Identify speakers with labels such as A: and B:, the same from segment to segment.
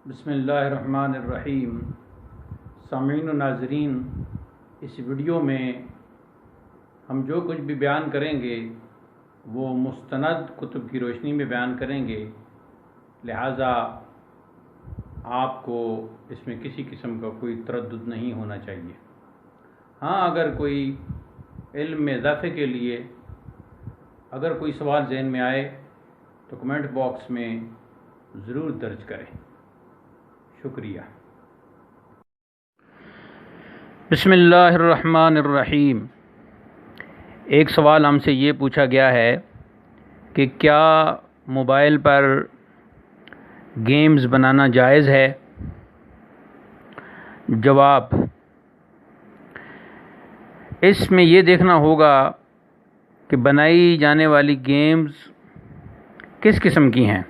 A: بسم اللہ الرحمن الرحیم۔ سامعین و ناظرین، اس ویڈیو میں ہم جو کچھ بھی بیان کریں گے وہ مستند کتب کی روشنی میں بیان کریں گے، لہٰذا آپ کو اس میں کسی قسم کا کوئی تردد نہیں ہونا چاہیے۔ ہاں، اگر کوئی علم میں اضافے کے لیے اگر کوئی سوال ذہن میں آئے تو کمنٹ باکس میں ضرور درج کریں۔ شکریہ۔ بسم اللہ الرحمن الرحیم۔ ایک سوال ہم سے یہ پوچھا گیا ہے کہ کیا موبائل پر گیمز بنانا جائز ہے؟ جواب: اس میں یہ دیکھنا ہوگا کہ بنائی جانے والی گیمز کس قسم کی ہیں۔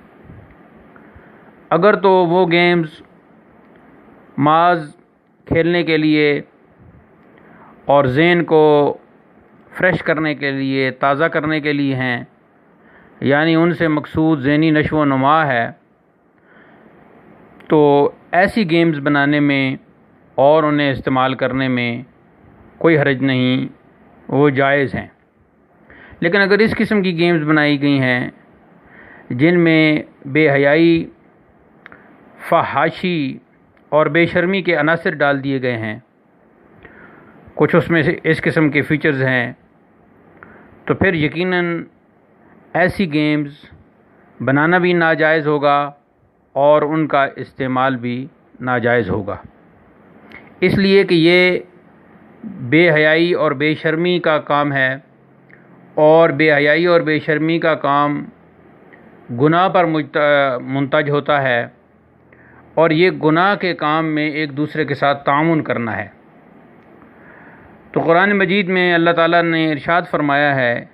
A: اگر تو وہ گیمز محض کھیلنے کے لیے اور ذہن کو فریش کرنے کے لیے، تازہ کرنے کے لیے ہیں، یعنی ان سے مقصود ذہنی نشو و نما ہے، تو ایسی گیمز بنانے میں اور انہیں استعمال کرنے میں کوئی حرج نہیں، وہ جائز ہیں۔ لیکن اگر اس قسم کی گیمز بنائی گئی ہیں جن میں بے حیائی، فحاشی اور بے شرمی کے عناصر ڈال دیے گئے ہیں، کچھ اس میں سے اس قسم کے فیچرز ہیں، تو پھر یقیناً ایسی گیمز بنانا بھی ناجائز ہوگا اور ان کا استعمال بھی ناجائز ہوگا، اس لیے کہ یہ بے حیائی اور بے شرمی کا کام ہے، اور بے حیائی اور بے شرمی کا کام گناہ پر منتج ہوتا ہے، اور یہ گناہ کے کام میں ایک دوسرے کے ساتھ تعاون کرنا ہے۔ تو قرآن مجید میں اللہ تعالیٰ نے ارشاد فرمایا ہے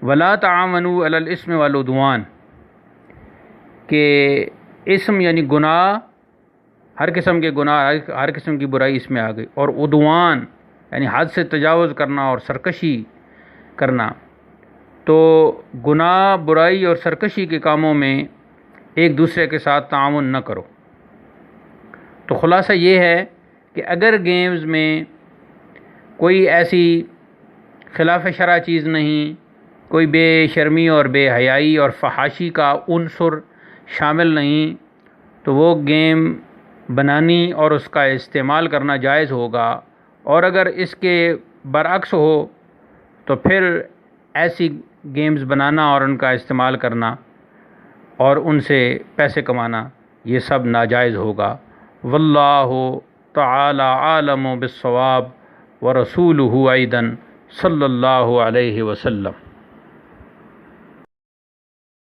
A: وَلَا تَعَاوَنُوا عَلَى الْإِثْمِ وَالْعُدْوَانِ، کہ اسم یعنی گناہ، ہر قسم کے گناہ، ہر قسم کی برائی اس میں آ گئی، اور عدوان یعنی حد سے تجاوز کرنا اور سرکشی کرنا۔ تو گناہ، برائی اور سرکشی کے کاموں میں ایک دوسرے کے ساتھ تعاون نہ کرو۔ تو خلاصہ یہ ہے کہ اگر گیمز میں کوئی ایسی خلاف شرع چیز نہیں، کوئی بے شرمی اور بے حیائی اور فحاشی کا عنصر شامل نہیں، تو وہ گیم بنانی اور اس کا استعمال کرنا جائز ہوگا، اور اگر اس کے برعکس ہو تو پھر ایسی گیمز بنانا اور ان کا استعمال کرنا اور ان سے پیسے کمانا یہ سب ناجائز ہوگا۔ واللہ تعالی عالم بالصواب ورسولہ ایضا صلی اللہ علیہ وسلم۔